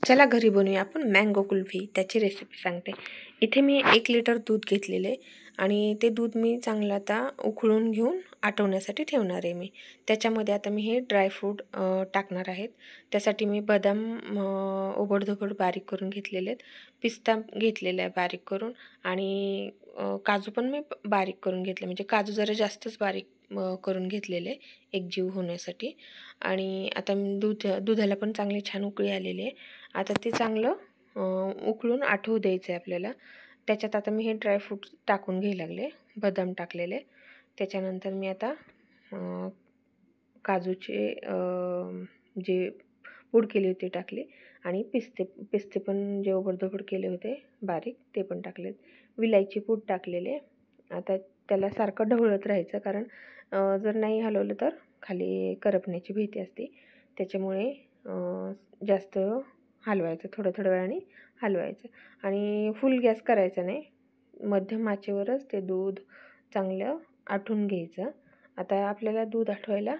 चला घरी बनवूया आपण मँगो कुल्फी. त्याची रेसिपी सांगते. इथे मी 1 लिटर दूध घेतलेले आणि ते दूध मी चांगलं आता उकळून घेऊन आटवण्यासाठी ठेवणार आहे मी. त्याच्यामध्ये आता मी हे ड्रायफ्रूट टाकणार आहेत. त्यासाठी मी बदाम ओबडधोबड बारीक करून घेतलेले आहेत. पिस्ता घेतलेला आहे बारीक करून आणि काजू पण मी बारीक करून घेतले, म्हणजे काजू जरा जास्तच बारीक करून घेतलेले एकजीव होण्यासाठी. आणि आता दुधाला पण चांगली छान उकळी आलेली आहे. आता ते चांगलं उकळून आटवू द्यायचं आहे आपल्याला. त्याच्यात आता मी हे ड्रायफ्रूट टाकून घ्यायला लागले, बदाम टाकलेले. त्याच्यानंतर मी आता काजूचे जे पूड केली होती टाकली आणि पिस्ते पण जे ओबडधोबड केले होते बारीक ते पण टाकलेत. विलायची पूड टाकलेले. आता त्याला सारखं ढवळत राहायचं, कारण जर नाही हलवलं तर खाली करपण्याची भीती असते. त्याच्यामुळे जास्त हलवायचं, थोड्या थोड्या वेळाने हलवायचं आणि फुल गॅस करायचा नाही, मध्यम आचेवरच ते दूध चांगलं आटून घ्यायचं. आता आपल्याला दूध आटवायला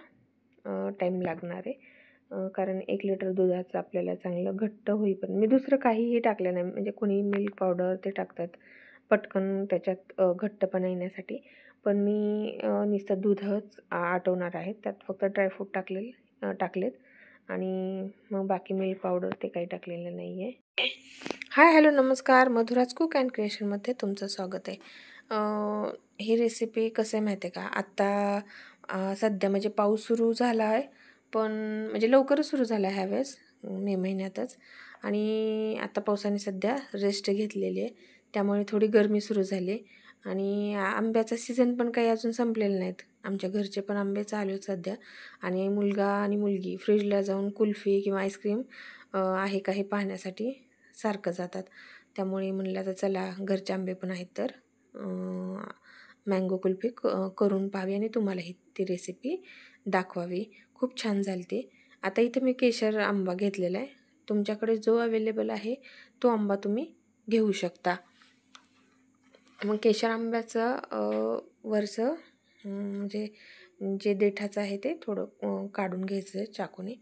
टाईम लागणार आहे, कारण 1 लिटर दुधाचं आपल्याला चांगलं घट्ट होईपर्यंत. मी दुसरं काहीही टाकलं नाही, म्हणजे कोणी मिल्क पावडर ते टाकतात पटकन त्याच्यात घट्टपणा येण्यासाठी, पण मी नुसतं दूधच आटवणार आहे. त्यात फक्त ड्रायफ्रूट टाकलेत आणि मग बाकी मिल्क पावडर ते काही टाकलेलं नाही आहे. हाय हॅलो नमस्कार, मधुराज कुक अँड क्रिएशनमध्ये तुमचं स्वागत आहे. ही रेसिपी कसं आहे माहिती आहे का, आत्ता सध्या म्हणजे पाऊस सुरू झाला आहे, पण म्हणजे लवकरच सुरू झाला आहे ह्यावेळेस मे महिन्यातच. आणि आता पावसाने सध्या रेस्ट घेतलेली आहे, त्यामुळे थोडी गरमी सुरू झाली आणि आंब्याचा सीझन पण काही अजून संपलेलं नाहीत. आमच्या घरचे पण आंबे चालू आहेत सध्या आणि मुलगा आणि मुलगी फ्रीजला जाऊन कुल्फी किंवा आईस्क्रीम आहे का हे पाहण्यासाठी सारखं जातात. त्यामुळे म्हणलं तर चला घरचे आंबे पण आहेत तर मँगो कुल्फी करून पाहावी आणि तुम्हालाही ती रेसिपी दाखवावी. खूप छान झाली ती. आता इथे मी केशर आंबा घेतलेला आहे. तुमच्याकडे जो अवेलेबल आहे तो आंबा तुम्ही घेऊ शकता. मग केशर आंब्याचं वरचं म्हणजे जे देठाचं आहे ते थोडं काढून घ्यायचं चाकूने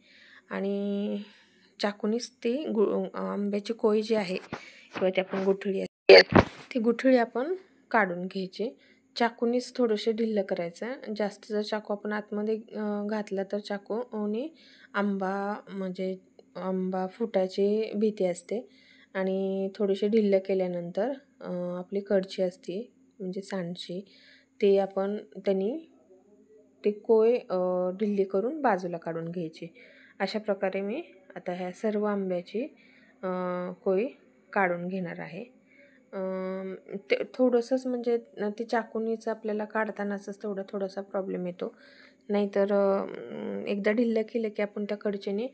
आणि चाकूनीच ती आंब्याची कोय जी आहे किंवा ती आपण गुठळी असते ती गुठळी आपण काढून घ्यायची. चाकूनीच थोडंसं ढिल्लं करायचं. जास्त जर चाकू आपण आतमध्ये घातला तर चाकूने म्हणजे आंबा फुटायची भीती असते. आणि थोडेसे ढिल्लं केल्यानंतर आपली कडची असते म्हणजे सांडशी, ते आपण ते कोय ढिल्ली करून बाजूला काढून घ्यायची. अशा प्रकारे मी आता ह्या सर्व आंब्याची कोय काढून घेणार आहे. ते थोडंसंच म्हणजे ते चाकूनीचं आपल्याला काढतानाच थोडासा प्रॉब्लेम येतो, नाहीतर एकदा ढिल्लं केलं की आपण त्या कडचीने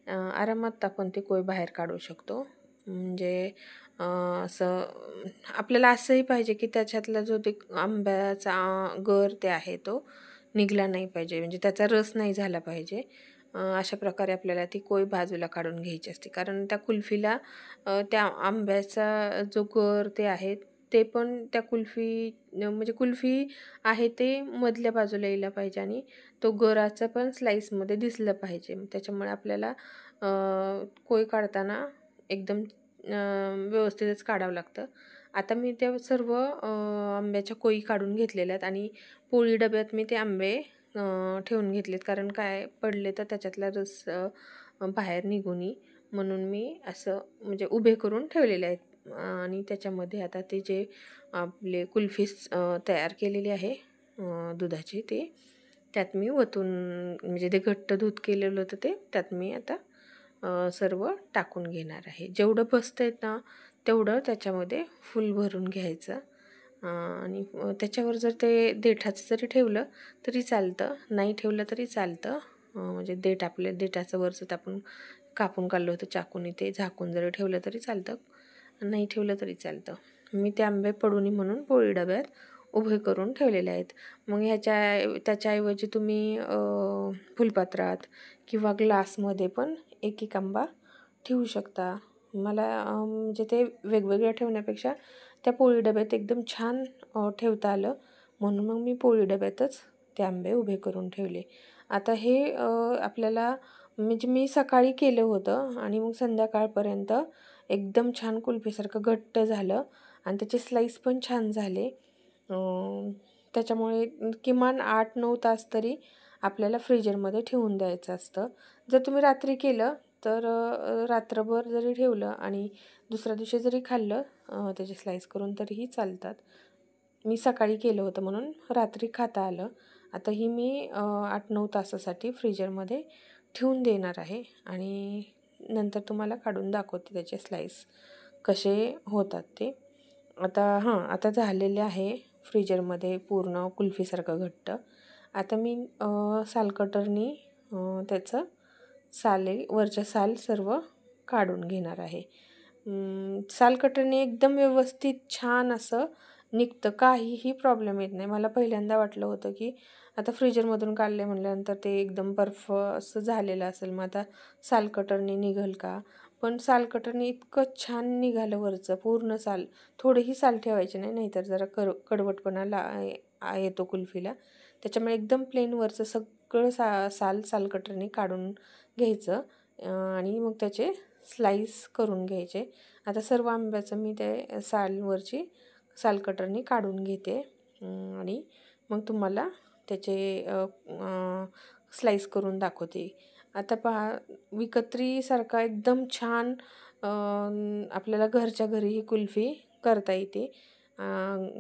आरामात आपण ते कोय बाहेर काढू शकतो. म्हणजे असं आपल्याला असंही पाहिजे की त्याच्यातला जो ते आंब्याचा गर ते आहे तो निघला नाही पाहिजे, म्हणजे त्याचा रस नाही झाला पाहिजे. अशा प्रकारे आपल्याला ती कोय बाजूला काढून घ्यायची असते, कारण त्या कुल्फीला त्या आंब्याचा जो गर ते आहे ते पण त्या म्हणजे कुल्फी आहे ते मधल्या बाजूला यायला पाहिजे आणि तो गराचं पण स्लाईसमध्ये दिसलं पाहिजे. त्याच्यामुळे आपल्याला कोय काढताना एकदम व्यवस्थितच काढावं लागतं. आता मी त्या सर्व आंब्याच्या कोयी काढून घेतलेल्या आहेत आणि पोळी डब्यात मी ते आंबे ठेवून घेतलेत, कारण काय पडले तर त्याच्यातला रस बाहेर निघू नये म्हणून मी असं म्हणजे उभे करून ठेवलेले आहेत. आणि त्याच्यामध्ये आता ते जे आपले कुल्फी तयार केलेली आहे दुधाची ते त्यात मी ओतून, म्हणजे ते घट्ट दूध केलेलं होतं ते त्यात मी आता सर्व टाकून घेणार आहे. जेवढं बसतं ना तेवढं त्याच्यामध्ये फुल भरून घ्यायचं. आणि त्याच्यावर जर ते देठाचं जरी ठेवलं तरी चालतं, नाही ठेवलं तरी चालतं. म्हणजे देठाचं वरचं आपण कापून काढलं होतं चाकूने, ते झाकून जरी ठेवलं तरी चालतं, नाही ठेवलं तरी चालतं. मी ते आंबे पडू नये म्हणून पोळी डब्यात उभे करून ठेवलेले आहेत. मग त्याच्याऐवजी तुम्ही फुलपात्रात किंवा ग्लासमध्ये पण एक आंबा ठेवू शकता. मला म्हणजे ते वेगवेगळ्या ठेवण्यापेक्षा त्या पोळी डब्यात एकदम छान ठेवता आलं म्हणून मग मी पोळी डब्यातच ते आंबे उभे करून ठेवले. आता हे आपल्याला म्हणजे मी सकाळी केलं होतं आणि मग संध्याकाळपर्यंत एकदम छान कुल्फीसारखं घट्ट झालं आणि त्याचे स्लाईस पण छान झाले. त्याच्यामुळे किमान 8-9 तास तरी आपल्याला फ्रीजरमध्ये ठेवून द्यायचं असतं. जर तुम्ही रात्री केलं तर रात्रभर जरी ठेवलं आणि दुसऱ्या दिवशी जरी खाल्लं त्याचे स्लाईस करून तरीही चालतात. मी सकाळी केलं होतं म्हणून रात्री खाता आलं. आता ही मी 8-9 तासासाठी फ्रीजरमध्ये ठेवून देणार आहे आणि नंतर तुम्हाला काढून दाखवते त्याचे स्लाईस कसे होतात ते. आता झालेले आहे फ्रीजरमध्ये पूर्ण कुल्फीसारखं घट्ट. आता मी साल कटरनी त्याचं वरचं साल सर्व काढून घेणार आहे. साल कटरने एकदम व्यवस्थित छान असं निघतं, काहीही प्रॉब्लेम येत नाही. मला पहिल्यांदा वाटलं होतं की आता फ्रीजरमधून काढले म्हटल्यानंतर ते एकदम बर्फ असं झालेलं असेल, मग आता साल कटरने निघेल का? पण साल कटरने इतकं छान निघालं वरचं पूर्ण साल. थोडेही साल ठेवायचे नाही, नाहीतर जरा कडवटपणा येतो कुल्फीला. त्याच्यामुळे एकदम प्लेन वरचं सगळं साल कटरने काढून घ्यायचं आणि मग त्याचे स्लाईस करून घ्यायचे. आता सर्व आंब्याचं मी ते साल कटरने काढून घेते आणि मग तुम्हाला त्याचे स्लाईस करून दाखवते. आता पहा, विकत्रीसारखा एकदम छान आपल्याला घरच्या घरी ही कुल्फी करता येते.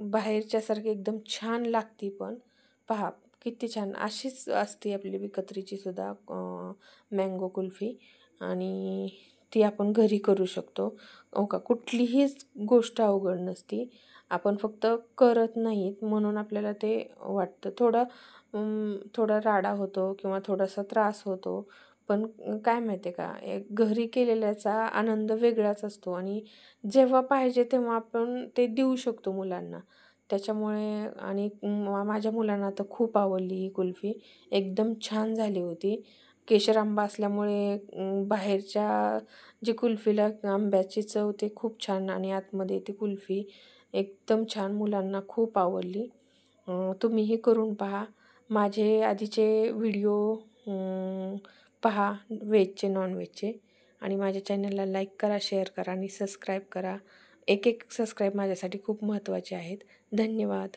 बाहेरच्यासारखी एकदम छान लागते पण. पहा किती छान अशीच असते आपली विकत्रीची सुद्धा मँगो कुल्फी आणि ती आपण घरी करू शकतो. हो का, कुठलीहीच गोष्ट अवघड नसती. आपण फक्त करत नाहीत म्हणून आपल्याला ते वाटतं. थोडा राडा होतो किंवा थोडासा त्रास होतो. पण काय माहिती आहे का, घरी केलेल्याचा आनंद वेगळाच असतो आणि जेव्हा पाहिजे तेव्हा आपण ते देऊ शकतो मुलांना. त्याच्यामुळे आणि माझ्या मुलांना तर खूप आवडली ही कुल्फी. एकदम छान झाली होती. केशर आंबा असल्यामुळे बाहेरच्या जी कुल्फीला आंब्याची चव ते खूप छान आणि आतमध्ये ती कुल्फी एकदम छान, मुलांना खूप आवडली. तुम्हीही करून पहा. माझे आधीचे व्हिडिओ पहा, व्हेजचे नॉनव्हेजचे, आणि माझ्या चॅनलला लाईक करा, शेअर करा आणि सबस्क्राईब करा. एक सबस्क्राईब माझ्यासाठी खूप महत्त्वाचे आहेत. धन्यवाद.